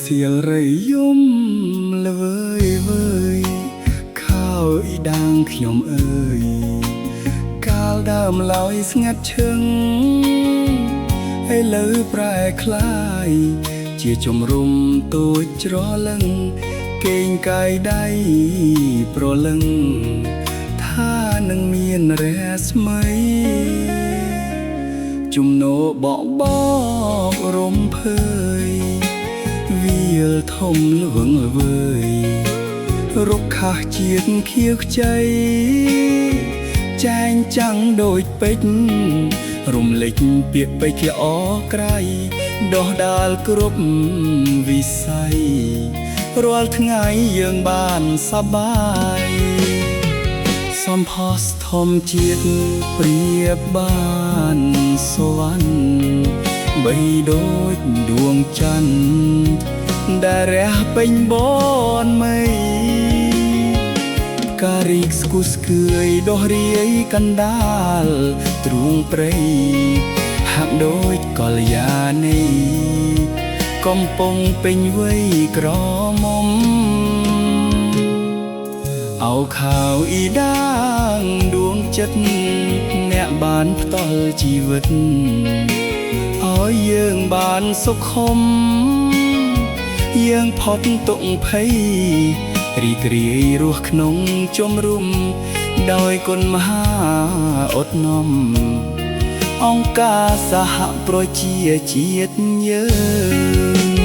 សៀលរៃយំល្វើយវើយខោអ៊ីដាងខ្ញុំអើយកាលដើមឡើយស្ងាត់ឈឹងឥឡូវប្រែคล้ายជាជំរុំទូចច្រឡឹងកេងកាយដៃប្រលឹងថានឹងមានរស្មីជំនោបបរំភើយវាលធំល្វឹងល្វើយរុក្ខាជាតិខៀវខ្ចីចែងចាំងដូចពេជ្ររំលេចពាក្យពេចន៍ល្អក្រៃដោះដាលគ្រប់វិស័យរាល់ថ្ងៃយើងបានសប្បាយសំផស្សធម្មជាតិប្រៀបបានសវណ្ណបីដូចដួងច័ន្ទដែលរះពេញបនម័យការីកស្គូស្គឿយដោះរាយកណ្ដាលទ្រូងព្រៃហាក់ដូចកល្យានីកំពុងពេញវ័យក្រមុំអោខោអ៊ីដាងដួងចិត្តអ្នកបានផ្ដល់ជីវិតឲ្យយើងបានសុខុមយើងផុតទុក្ខភ័យរីករាយរស់ក្នុងជំរុំដោយគុណមហាអត់នំអង្គការសហប្រជាជាតិយើង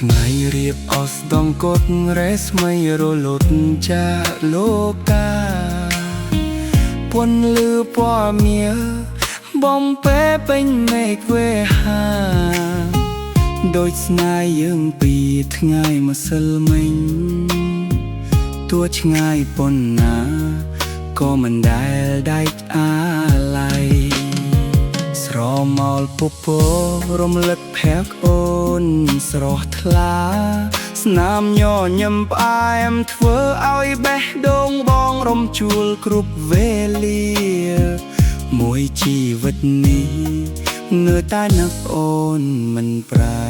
ថ្ងៃរៀបអស្ដងកត់រេស្មីរលត់ចាលោកកាពន្លឺពណ៌មាសបំពេពេញមេឃវេហាដូចស្នេហ៍យើងពីថ្ងៃម្សិលមិញទោះឆ្ងាយប៉ុណ្ណាក៏មិនដែលដាច់អាឡ័យស្រមោលពពករំលឹកភ័ក្រអូនស្រស់ថ្លាស្នាមញញឹមផ្អែមធ្វើឲ្យបេះដូងបងរំជួលគ្រប់វេលាមួយជីវិតនេះនៅតែនឹកអូនមិនប្រែ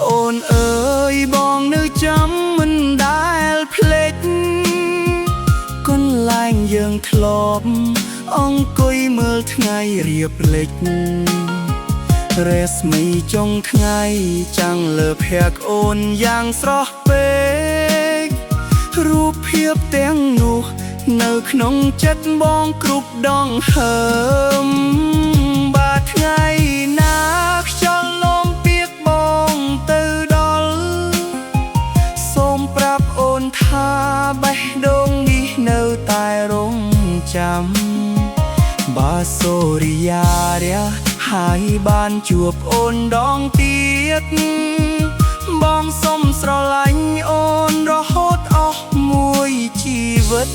អូនអើយបងនៅចាំមិនដែលភ្លេចកន្លែងយើងធ្លាប់អង្គុយមើលថ្ងៃរៀបលិចរស្មីចុងថ្ងៃចាំងលើភ័ក្រអូនយ៉ាងស្រស់ពេករូបភាពទាំងនោះនៅក្នុងចិត្តបងគ្រប់ដងហើមបាថ្ងៃណាខ្យល់លំពាកបងទៅដល់សូមប្រាប់អូនថាបេះដូងនេះនៅតែរងចាំបាសូរិយារះហើយបានជួបអូនដងទៀតបងសុំស្រឡាញ់អូនរហូតអស់មួយជីវិត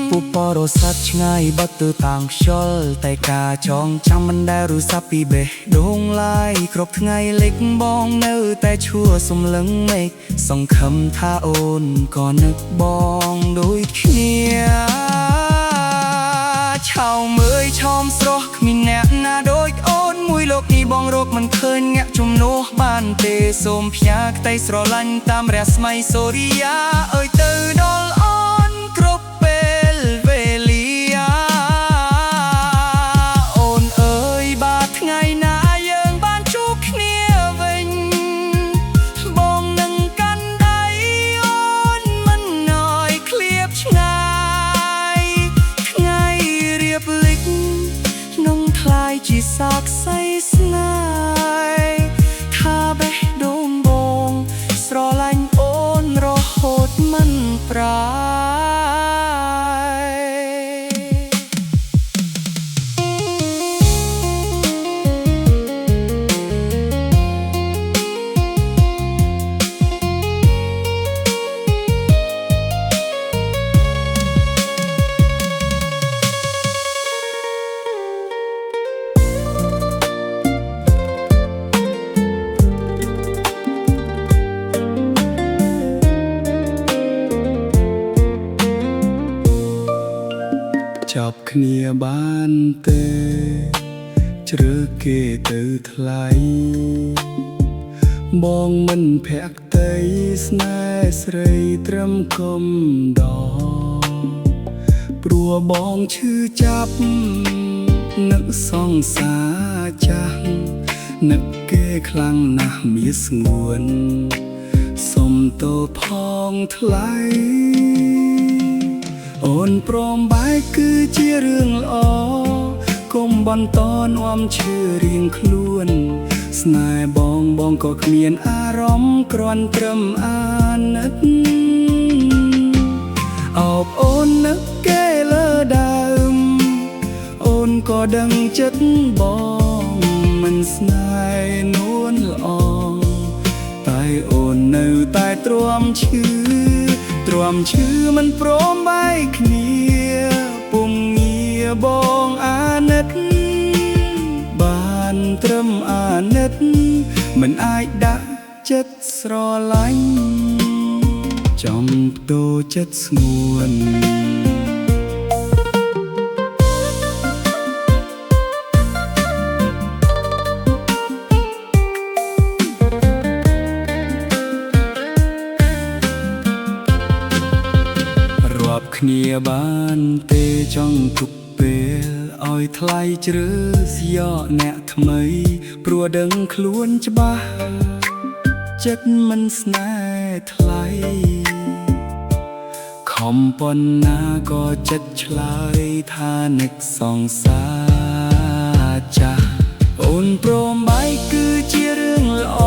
ពុពរសាត់ឆ្ងាយបាត់ទៅតាំងខ្យល់តែការចងចាំមិនដែលរសាប់ពីបេះដូងឡើយគ្រប់ថ្ងៃលេចបងនៅតែឈួរសំឡឹងមេឃសង្ឃឹមថាអូនក៏នឹកបងដូចគ្នាឆៅមើលឆោមស្រស់គ្មានអ្នកណាដូចអូនមួយលោកនេះបងរកមិនឃើញអ្នកជំនួសបានទេសូមផ្ញើក្តីស្រឡាញ់តាមរស្មីសូរិយាអើយទៅដល់អូនគ្រប់ពេលវេលាអូនអើយបាថ្ងៃណាយើងបានជួបគ្នាវិញបងនឹងកាន់ដៃអូនមិនអើយឃ្លាបឆ្ងាយថ្ងៃរៀបលិចក្នុងថ្លៃជាសាក្សីស្នេហ៍ថាបេះដូងបងស្រឡាញ់អូនរហូតមិនប្រា ចាប់គ្នាបានទេជ្រើគេទៅថ្លៃបងមិនភក្តីស្នេហ៍ស្រីត្រឹមគុំដព្រោះបងឈឺចាប់នឹកសង្សារចាស់នឹកគេខ្លាំងណាស់មាសស្ងួនសុំទោផងថ្លៃអូនព្រមបែកគឺជារឿងល្អកុំបន្តនាំឈឺរៀងខ្លួនស្នេហ៍បងក៏គ្មានអារម្មណ៍គ្រាន់ត្រឹមអាណិតអោបអូននឹកគេលើដើមអូនក៏ដឹងចិត្តបងមិនស្នេហ៍នួនល្អតែអូននៅតែទ្រាំឈឺមិនព្រមបែកគ្នាពុំងារបងអាណិតបានត្រឹមអាណិតមិនអាចដាក់ចិត្តស្រឡាញ់ចំផ្ដូរចិត្តស្ងួនរាប់គ្នាបានទេចង់ទុកពេលឲ្យថ្លៃជ្រើសយកអ្នកថ្មីព្រោះដឹងខ្លួនច្បាស់ចិត្តមិនស្នេហ៍ថ្លៃខំប៉ុណ្ណាក៏ចិត្តឆ្លើយថានឹកសង្សារចាស់អូនព្រមបែកគឺជារឿងល្អ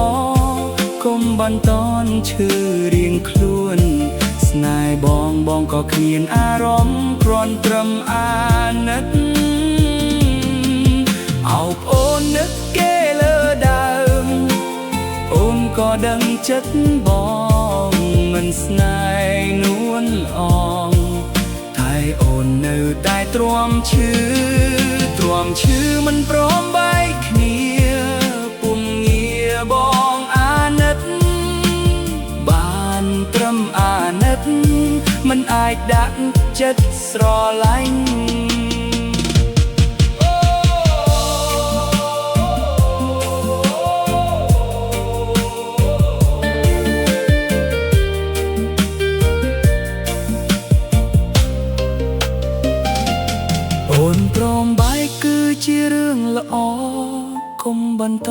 កុំបន្តឈឺរៀងខ្លួនស្នេហ៍បងក៏គ្មានអារម្មណ៍គ្រាន់ត្រឹមអាណិតអោបអូននឹកគេលើដើមអូនក៏ដឹងចិត្តបងមិនស្នេហ៍នួនល្អតែអូននៅតែទ្រាំឈឺមិនព្រមបែកគ្នាពុំងារបងអាណិតបានត្រឹមអាណិតមិនអាចដាក់ចិត្តស្រឡាញ់អូនព្រមបែកគឺជារឿងល្អកុំបន្ត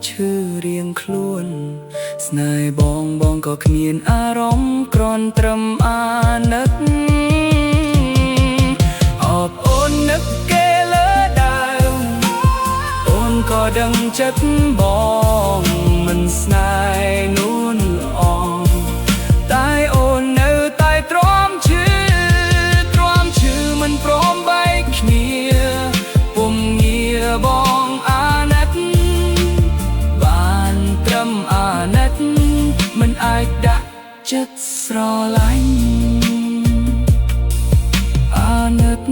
ឈឺរៀងខ្លួនស្នេហ៍បងក៏គ្មានអារម្មណ៍គ្រាន់ត្រឹមអាណិតអបអូននឹកគេលើដើមអូនក៏ដឹងចិត្តបងមិនស្នេហ៍នួនល្អតែអូននៅតែទ្រាំឈឺមិនព្រមបែកគ្នាពុំងារបងអាណិតបានត្រឹមអាណិតមិនអាចដាក់ចិត្តស្រឡាញ់អាណិត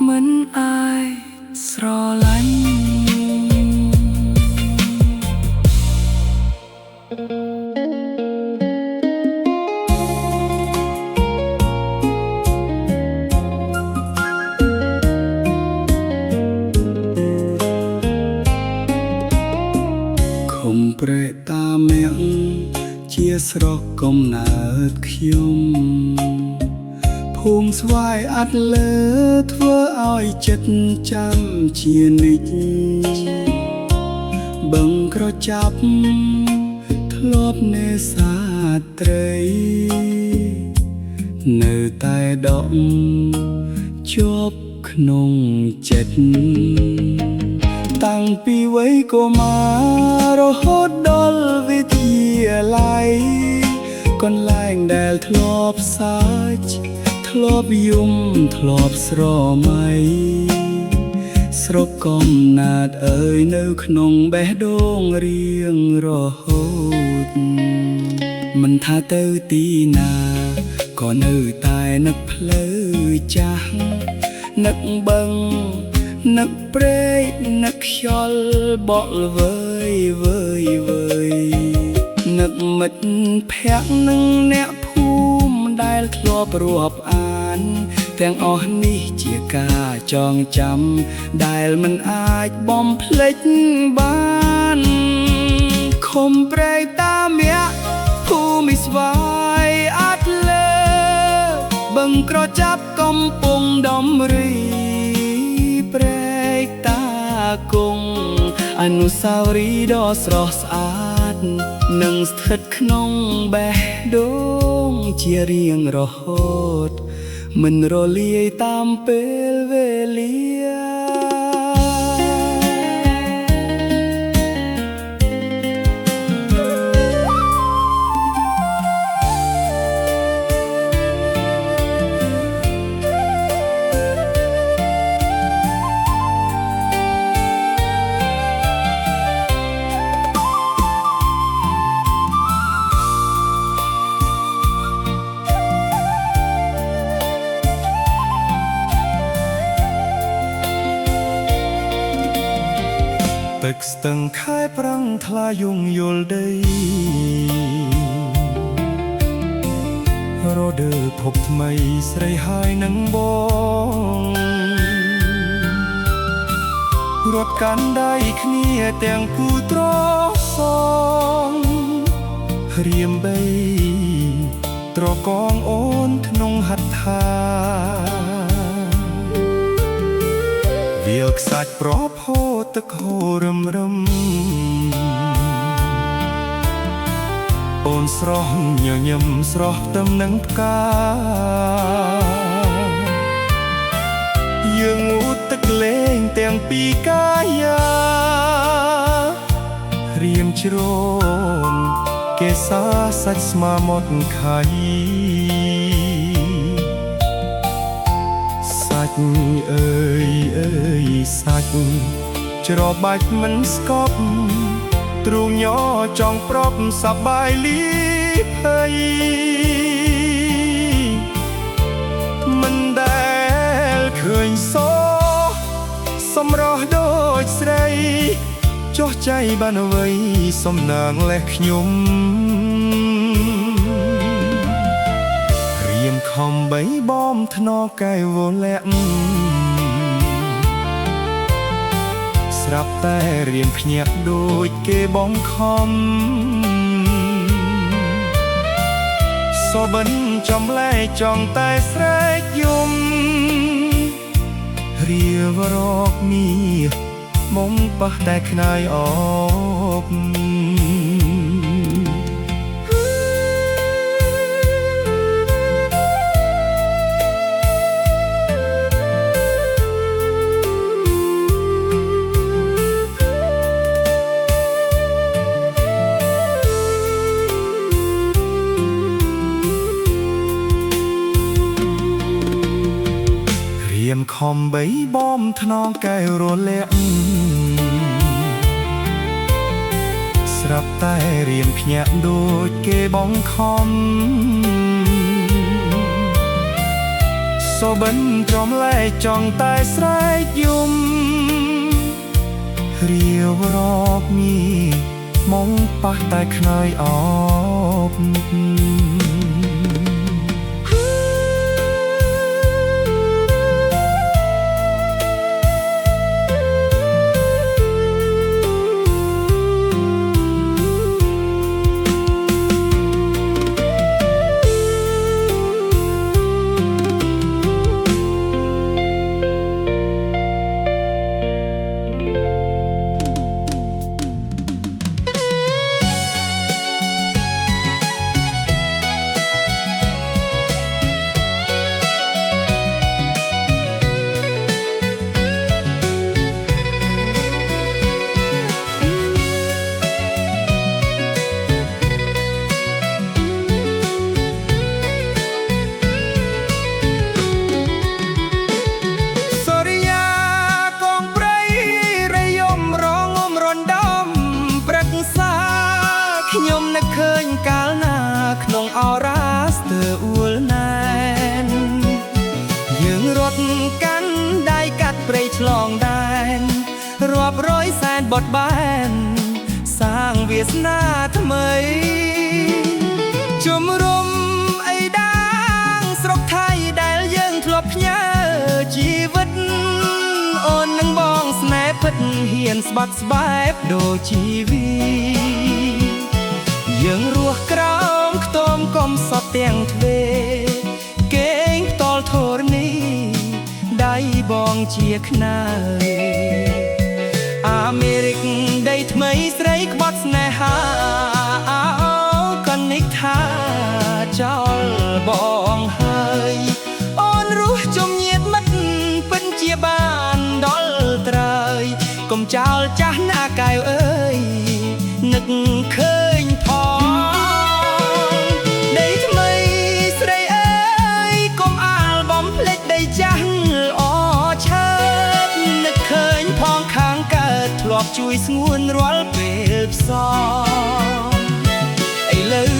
មិនអាចស្រឡាញ់ព្រែកតាមាំងជាស្រុកកំណើតខ្ញុំភូមិស្វាយអាត់លើធ្វើឲ្យចិត្តចាំជានិច្ចបឹងក្រចាប់ធ្លាប់នេសាទត្រីនៅតែដកជាប់ក្នុងចិត្តតាំងពីវ័យកុមាររហូតដល់វិទ្យាល័យកន្លែងដែលធ្លាប់សាច់ធ្លាប់យំធ្លាប់ស្រមៃស្រុកកំណាតអើយនៅក្នុងបេះដូងរៀងរហូតមិនថាទៅទីណាក៏នៅតែនឹកផ្លូវចាស់នឹកបឹងនឹកព្រែកនឹកខ្យល់បក់វើយនឹកមិត្តភក្តិនិងអ្នកភូមិដែលធ្លាប់រាប់អាន ទាំងអស់នេះជាការចងចាំដែលមិនអាចបំភ្លេចបានខំប្រែកតាមយៈភូមិស្វាយអាត់លើបឹងក្រចាប់កំពង់ដំរីប្រែកតាគង់អនុស្សាវរីយ៍ដ៏ស្រស់ស្អាតនឹងស្ថិតក្នុងបេះដូងជារៀងរហូតមិនរលាយតាមពេលវេលាទឹកស្ទឹងខែប្រាំងថ្លាយំយល់ដីរដូវភពថ្មីស្រីហើយនឹងបងរត់កាន់ដៃគ្នាទាំងគូត្រសងរៀមបីត្រកងអូនក្នុងហត្ថាវាលខ្សាច់ប្រផូរទឹកហូររឹមរឹមអូនស្រស់ញញឹមស្រស់ទឹមនឹងផ្កាយើងងូតទឹកលេងទាំងពីរកាយារៀមជ្រនកេសាសាច់ស្មាមត់ខៃសាច់អើយសាច់ច្របាច់មិនស្កប់ទ្រូងញចង់ប្រប់សប្បាយលីភ័យមិនដែលឃើញសសម្រស់ដូចស្រីចុះใจបានអ្វីសំណាងលេះខ្ញុំរៀមខំបីបំថ្នកែវលាក់ស្រាប់តែរៀមភ្ញាក់ដូចគេបងខំសបិនចំលែកចង់តែស្រែកយំរៀវរកមាសមុំប៉ះតែខ្នើយអបខំបីបំថ្នងកែវរលាក់ស្រាប់តែរៀមភ្ញាក់ដូចគេបងខំសបិនត្រមលែកចង់តែស្រែកយំរៀវរកមាសមុំប៉ះតែខ្នើយអបខ្ញុំនឹកឃើញកាលណាក្នុងអរ៉ាស្ទើអួលណែនយើងរត់កាន់ដៃកាត់ព្រៃឆ្លងដែនរាប់រយសែនបត់បែនសាងវាសនាថ្មីជំរុំអីដាងស្រុកថៃដែលយើងធ្លាប់ផ្ញើ មានស្បាត់ស្បែបដូចជីវីយើងរស់ក្រោមខ្ទមកំសត់ទាំងទ្វេគេងតល់ធរនេះដៃបងជាខ្នើយអាមេរិកដីថ្មីស្រីក្បត់ស្នេហាកាន់នេះថាចោលបងហើយអូនរស់ជំនៀតមិត្តពិនជាបានដល់ត្រើយកុំចោលចាស់ណាកែវអើយនឹកឃើញផងដីថ្មីស្រីអើយកុំអាលបំភ្លេចដីចាស់ល្អឆើតនឹកឃើញផងខាងកើតធ្លាប់ជួយស្ងួនរាល់ពេលផ្សងឥឡូវ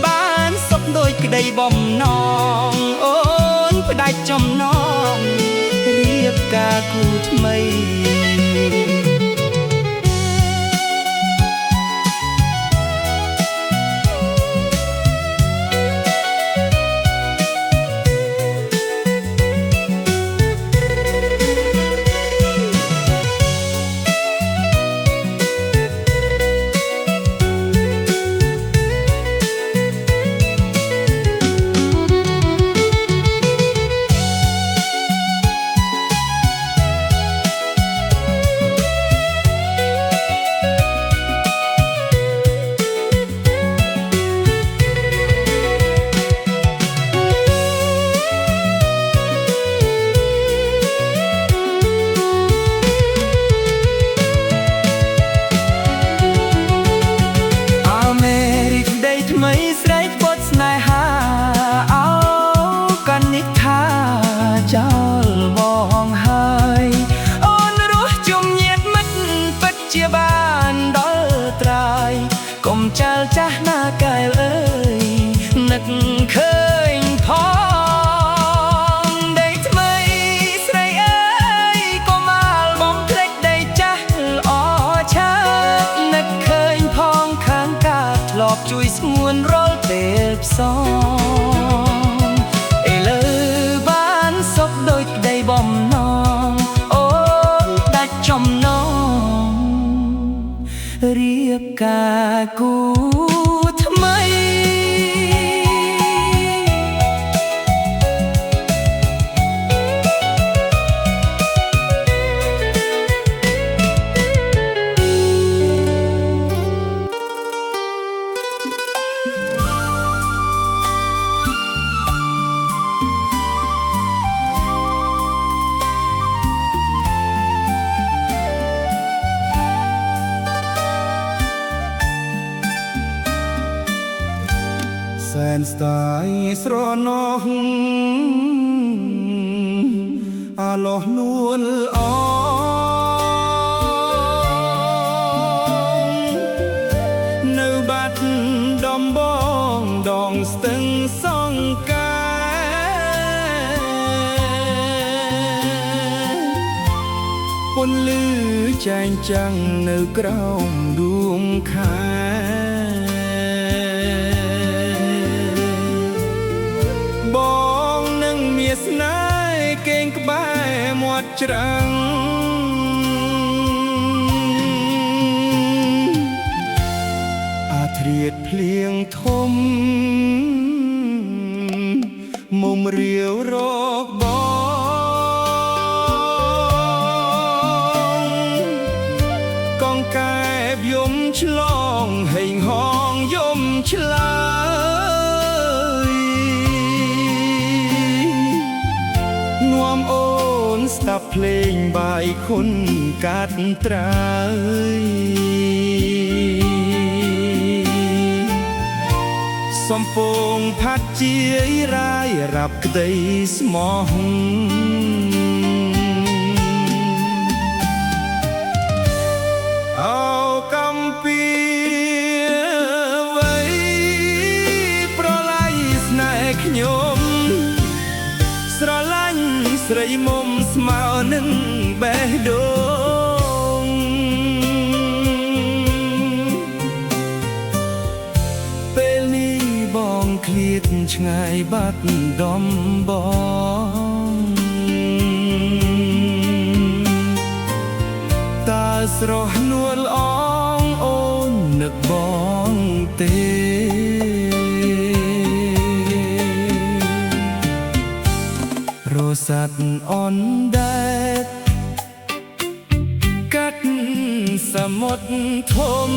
បានសុខដូចក្តីបំណងអូនផ្ដាច់ចំណងរៀបការគូថ្មីស្រីពុតស្នេហាអោកាន់នេះថាចោលបងហើយអូនរស់ជំនៀតមិត្តពិតជាបានដល់ត្រើយកុំចោលចាស់ណាកែវអើយនឹកឃើញផងដីថ្មីស្រីអើយកុំអាលបំភ្លេចដីចាស់ល្អឆើតនឹកឃើញផងខាងកើតធ្លាប់ជួយស្ងួនរាល់ពេលផ្សងឥឡូវបានសុខដូចក្តីបំណងអូនដាច់ចំណងរៀបការគូថ្មីសែនស្ដាយស្រណោះអាឡោះនួនអងនៅបាត់ដំបងដងស្ទឹងសង្កែពន្លឺចែងចាំងនៅក្រោមដួងខែបងនឹងមានស្នេហ៍កេងក្បែរមាត់ច្រាំងអាធ្រាត្រភ្លៀងធំមុំរាវរកបងកងកែបយំឆ្លងហេងហងយំឆ្លើយនាំអូនស្ដាប់ភ្លេងបាយខុនកាត់ត្រើយសំពងផាត់ជារាយរាប់ក្តីស្មោះអោកំពីវ័យប្រឡាយស្នេហ៍ខ្ញុំស្រឡាញ់ស្រីមុំស្មើនឹងបេះដូងពេលនេះបងឃ្លាតឆ្ងាយបាត់ដំបងតើស្ ស្រស់នួលអងអូននឹកបងទេរសាត់អនដែតកាត់សមុទ្រធំ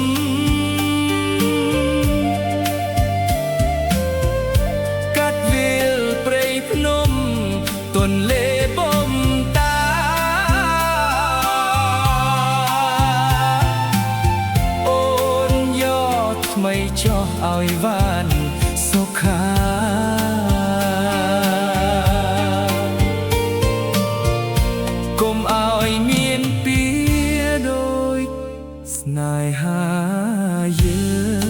កាត់វាលព្រៃភ្នំទន្លេបំតាអូនយកថ្មីចោះឲ្យវ៉ានសុខាកុំឲ្យមានពីដូចស្នេហាយើង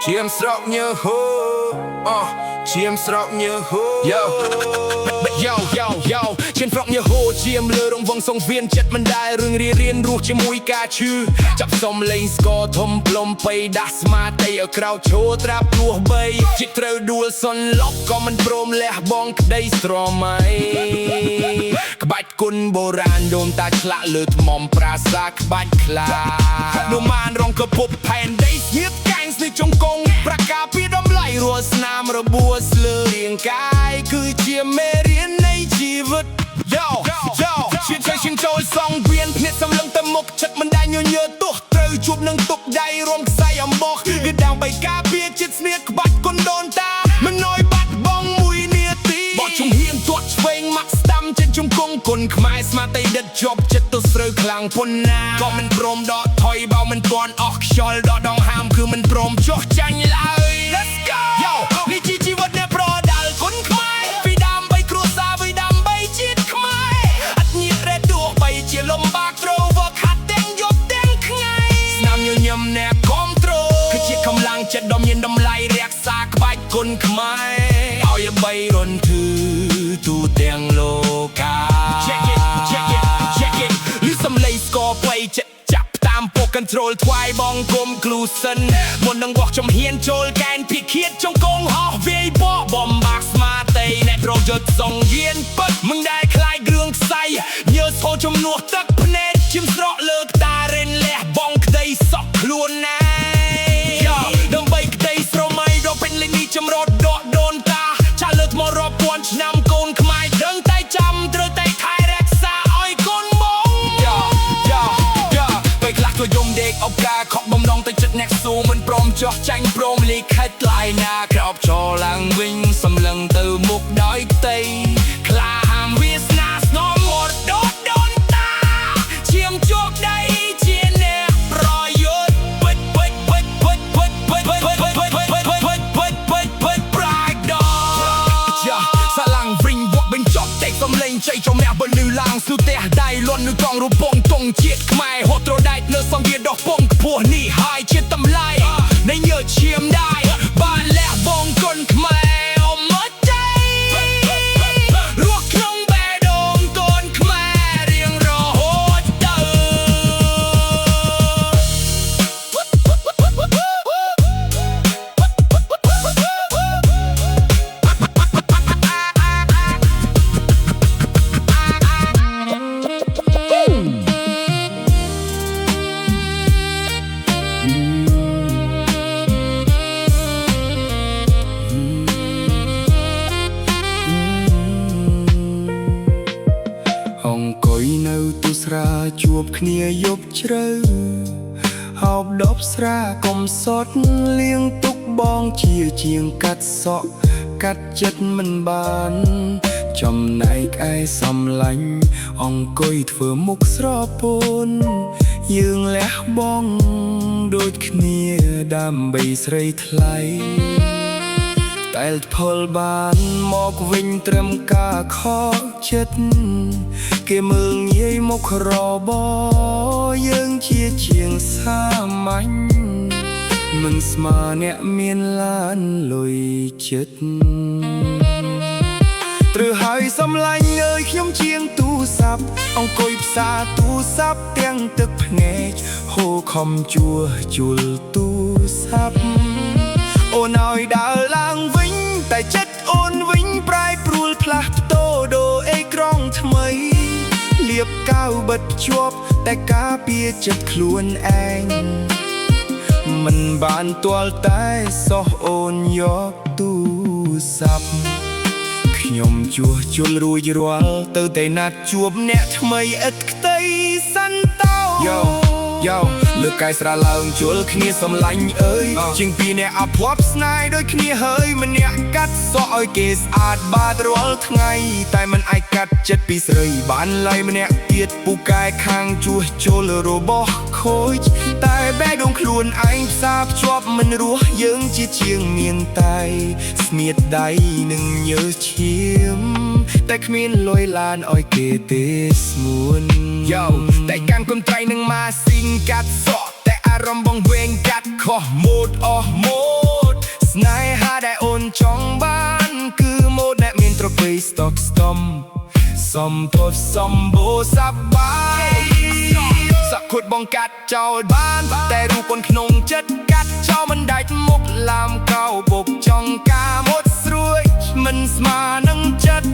ជាមស្រកញើហូជាមស្រកញើហូយោជាមស្រកញើហូជាមលើរង្វង់សងវៀនចិត្តមិនដែលរឿងរៀនរស់ជាមួយការឈឺចាប់សំលេងស្គរធំផ្លុំបៃដាស់ស្មាតៃឲ្យក្រោកឈរត្រាប់ពោះបីជាត្រូវដួលសន្លប់ក៏មិនព្រមលះបង់ក្តីស្រមៃក្បាច់គុណបុរាណដូនតាឆ្លាក់លើថ្មប្រាសាទក្បាច់ខ្លានោះមានរងកពុបផែនដីស្ងៀតកាញ់ស្នេះចង្គង់ប្រកាពីដំឡៃរួស្នាមរបួសស្លើរាងកាយគឺជាមេរៀននៃជីវិតឈានចូលសងវៀនភ្នែកសម្លឹងទៅមុខចិត្តមិនដែលញញើទោះត្រូវជួបនឹងទុកដៃរួមខ្សែអំបោះគឺដើម្បីការពារចិត្តស្នៀតក្បាច់គុណដូនតាមិនណយបាត់បង់មួយនាទីបោះជំហានទាត់ឆ្វេងមកស្ដាំចិត្តជង្គង់គុណខ្មែរស្មាតៃដិតជាប់ចិត្តទៅស្រូវខ្លាំងប៉ុណ្ណាក៏មិនព្រមដកថយបើមិនទាន់អស់ខ្យល់ដកដងហាមគឺមិនព្រមចុះចាញ់ឡើយ Let's go នេះជាជីវិតអ្នកប្រដាល់គុណខ្មែរពីដើមបីគ្រួសារពីដើមបីជាតិខ្មែរអត់ញៀរ៉េទោះបីជាលំបាកត្រូវវឹកហាត់ទាំងយប់ទាំងថ្ងៃស្នាមញញឹមអ្នកគ្រប់គ្រងគឺជាកម្លាំងចិត្តដ៏មានតម្លៃរក្សាក្បាច់គុណខ្មែរឲ្យបីរន្ទឺទូទាំងលោកកា Check it លឺសំឡេងស្គរបីចិត្តចាប់តាមពក control ថ្វាយបងគុំ Cluson មុននឹងបោះចំហ៊ានចូលកែនភិឃាតចង្គង់ហោះវាយបោះបំបាក់ស្មាតៃអ្នកប្រយុទ្ធសងយានពិតមិនដែលខ្លាយគ្រឿងខ្សៃញើស្ហូរជំនួសទឹកភ្នែកជិមស្រកលើកតារិនលះបងក្តីសក់ខ្លួនណាដើម្បីក្តីស្រមៃដ៏ពេញលេញនេះចម្រត់ដកដូនតាចាស់លើថ្មរាប់ពាន់ឆ្នាំកូនខ្មែរដឹងតែចាំត្រូវតែថែរក្សាឲ្យកូនបងពេលខ្លះក៏យំដេកអបការខកបំណងទៅចិត្តអ្នកស៊ូមិនព្រមចោះចាញ់ព្រមលីខិតថ្លៃណាក្រោបចោលឡើងវិញសម្លឹងទៅមុខដោយក្តីខ្លាហាមវាសនាស្នំមរដូនតាឈាមជោគដៃជាអ្នកប្រយុទ្ធសាឡាំងវិញវក់បញ្ចប់តែសំលេងជ័យចំអ្នកបលឺឡើងស៊ូទះដៃលន់នៅកងរូបងទងជាតិខ្មែរហត់ត្រដែកលើសង្វៀនដោះពងខ្ពស់នេះហើយជាតម្លៃនៃញើឈាមដែរបានលះបង់គុណខ្មែរអមតៃរស់ក្នុងបេះដូងកូនខ្មែររៀងរហូតទៅអង្គុយនៅទូស្រាជួបគ្នាយប់ជ្រៅហោបដប់ស្រាកុំសត់លៀងទុកបងជាជាងកាត់សក់កាត់ចិត្តមិនបានចំណែកឯសំឡាញ់អង្គុយធ្វើមុខស្រពោនយើងលះបង់ដូចគ្នាដើម្បីស្រីថ្លៃតែផលបានមកវិញត្រឹមការខកចិត្តគេមើលងាយមុខរបយើងជាជាងសាមញ្ញមិនស្មើអ្នកមានឡានលុយចិត្តត្រូវហើយសំឡាញ់ យខ្ញុំជាងទូរស័ព្ទអង្គុយផ្សារទូរស័ព្ទទាំងទឹកភ្នែកហូរខំជួជុលទូរស័ព្ទអូនឲ្យដើរឡើងវិញតែចិត្តអូនវិញប្រែប្រួលផ្លាស់ប្ដូរដូរអេក្រង់ថ្មីលាបកៅបិទភ្ជាប់តែការពារចិត្តខ្លួនឯងមិនបានទាល់តែសោះអូនយកទូរស័ព្ទខ្ញុំជួសជុលរួចរាល់ទៅតែណាត់ជួបអ្នកថ្មីឥតខ្ទៃសិនតោយោលើកកាយស្រាឡើងជុលគ្នាសំឡាញ់អើយជាងពីអ្នកអភ័ព្វស្នេហ៍ដូចគ្នាហើយម្នាក់កាត់សក់ឲ្យគេស្អាតបាតរាល់ថ្ងៃតែមិនអាចកាត់ចិត្តពីស្រីបានឡើយម្នាក់ទៀតពូកែខាងជួសជុលរបស់ខូចតែបែកដងខ្លួនឯងផ្សារភ្ជាប់មិនរស់យើងជាជាងមានតែស្មៀតដៃនឹងញើសឈាមតែគ្មានលុយឡានឲ្យគេទេស្មួនយោតែកាន់កុំត្រៃនឹងម៉ាស៊ីនកាត់សក់តែអារម្មណ៍បងវែងកាត់ខុសម៉ូដអស់ម៉ូដស្នេហាដែលអូនចង់បានគឺម៉ូដអ្នកមានត្រកុយស្តុកស្ទំសំពត់សំបូរសប្បាយសាក់ខុดបងកាត់ចោលបានតែរូបអូនក្នុងចិត្តកាត់ចោលមិនដាច់មុខឡាមកោបុកចង់ការមុតស្រួយមិនស្មើនឹងចិត្ត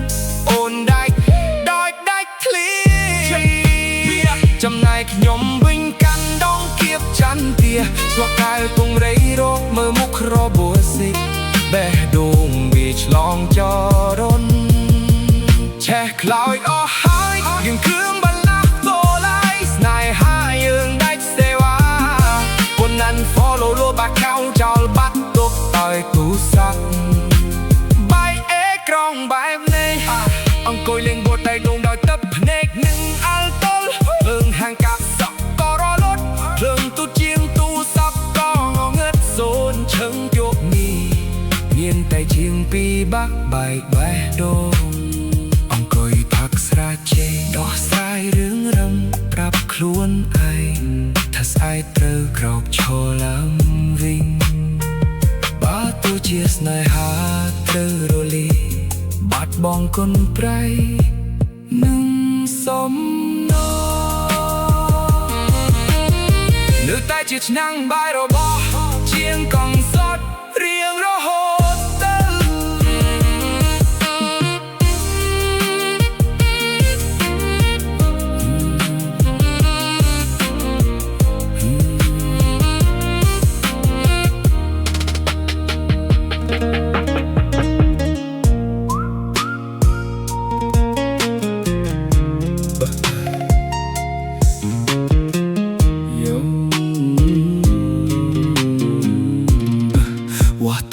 អូនដាច់ដោយដាច់ឃ្លៀចំណែកខ្ញុំវិញកាន់ដងគៀបចន្ទទាស្វកែលពងរៃរកមើលមុខរបួសិបេះដូងវាឆ្លងចរុនឆេះខ្លោចអស់ហើយយើងគ្រឿងបលាស់តឡាយស្នេហាយើងដាច់សេវាប៉ុណ្ណាន់ follow លបាកៅចោលបាត់ទុកឲ្យទូរស័ព្ទបាយអេក្រង់បែបនេះអង្គុយលេងបត់ដៃដងដោយទឹកភ្នែកនឹងអល់តលភ្លើងហាងកាប់សក់ក៏រលត់ភ្លើងទូជាងទូរស័ព្ទក៏ងងឹតសូនឈឹងយកនេះមានតែជាងពីបាក់បែកបេះដូងអង្គុយផឹកស្រាជេដោះស្រាយរឿងរឹងប្រាប់ខ្លួនឯងថាស្អែកត្រូវក្រោកឈរឡើងវិញបើទោះជាស្នេហាត្រូវរលាបាត់បង់គុណប្រៃនឹងសំណោនៅតែជាឆ្នាំងបាយរបស់ជាងកងសត់រៀងរហូតទៅ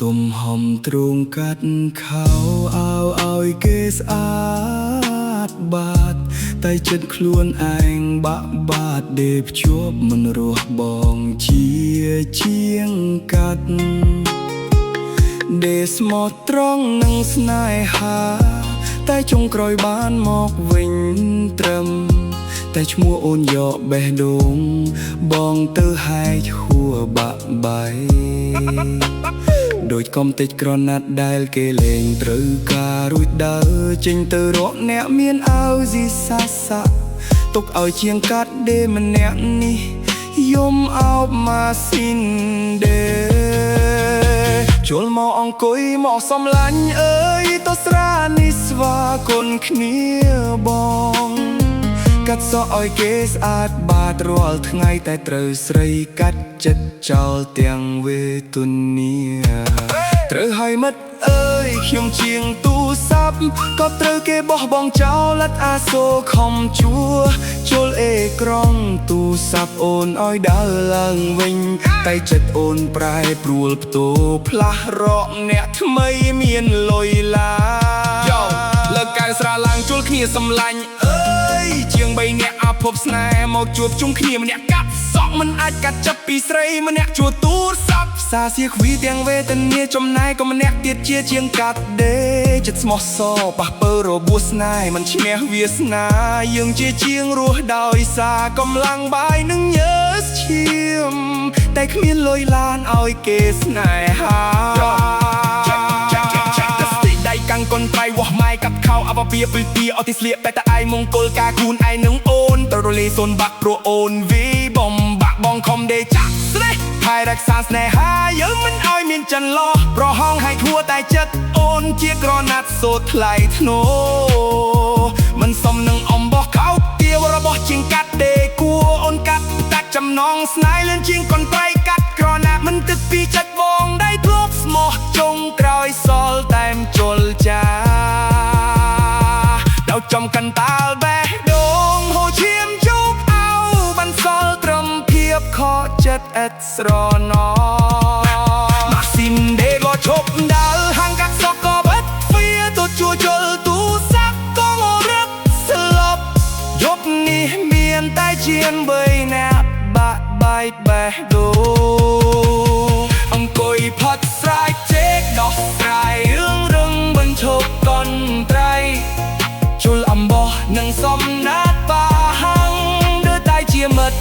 ទុំហំទ្រូងកាត់ខោឲ្យគេស្អាតបាតតែចិត្តខ្លួនឯងបាក់បាតដេភ្ជាប់មិនរស់បងជាជាងកាត់ដេស្មោះត្រង់នឹងស្នេហាតែចុងក្រោយបានមកវិញត្រឹមតែឈ្មោះអូនយកបេះដូងបងទៅហែកហួរបាក់បាយដូចកុំតិចក្រណាត់ដែលគេលេងត្រូវការរួចដើរចេញទៅរកអ្នកមានអោស៊ីសាសាទុកឲ្យជាងកាត់ដេម្នាក់នេះយំអោបម៉ាស៊ីនដេជុលមកអង្គុយមកសំឡាញ់អើយទៅស្រានេះស្វាគុណគ្នាបងកាត់សក់ឲ្យគេស្អាតបាតរាល់ថ្ងៃតែត្រូវស្រីកាត់ចិត្តចោលទាំងវេទនាត្រូវឲ្យមិត្តអើយខ្ញុំជាងទូរស័ព្ទក៏ត្រូវគេបោះបង់ចោលឥតអាសូរខំជួជុលអេក្រង់ទូរស័ព្ទអូនឲ្យដើរឡើងវិញតែចិត្តអូនប្រែប្រួលផ្ទោផ្លាស់រកអ្នកថ្មីមានលុយឡាយោលើកកៅស្រាឡើងជុលគ្នាសំឡាញ់អើយជាង3នាក់អភពស្នេហ៍មកជួបជុំគ្នាម្នាក់កាត់សក់មិនអាចកាត់ចាប់ពីស្រីម្នាក់ជួទូរស័ព្ទសាសៀខ្វីទាំងវេទនាចំណែកក៏ម្នាក់ទៀតជាងកាត់ដេចិត្តស្មោះសរប៉ះពើរបួសស្នេហ៍មិនឈ្នះវាសនាយើងជាងរស់ដោយសារកម្លាំងបាយនឹងញើសឈាមតែគ្មានលុយឡានឲ្យគេស្នេហាដៃកាំងក នត្រៃវោះម៉ៃកាប់ខោអបពីពីពីអត់ទីស្លៀកតែឯងមង្គលការគូនឯងនឹងអូនតរលីសូនបាក់ព្រោះអូនវីបំបាក់បងខំដេចាក់ស្លេះហើយរក្សាស្នេហាយើងមិនឲ្យមានចន្លោះប្រហោងឲ្យធួតែចិត្តអូនជាក្រណាត់សូត្រថ្លៃធ្នូមិនសមនឹងអំបោះខោទាវរបស់ជាងកាត់ដេគួអូនកាត់ចំណងស្នេហ៍លឿនជាងកូនត្រៃកាត់ក្រណាត់មិនទឹកពីចិត្តបងដៃធ្លាប់ស្មោះចុងក្រោយសល់តែមជលចាដល់ចំកាន់តាលបេះដូងហូរឈាមជោគអោបានសល់ត្រឹមភាពខកចិត្តឥតស្រណោម៉ាស៊ីនដេក៏ឈប់ដាល់ហាងកាត់សក់ក៏បិទទ្វារទៅជួជលទូសាក់ក៏រឹបស្លប់យប់នេះមានតែជាង3នាក់បាក់បែកបេះដូងអង្គុយផាត់ស្រែកជែកដោះស្រាយរឿងរឹងបញ្ឈប់កូនត្រៃជុលអំបោះនឹងសំណាតបាហាំងដើរតែជាមិត្ត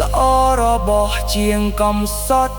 ល្អរបស់ជាងកំសត់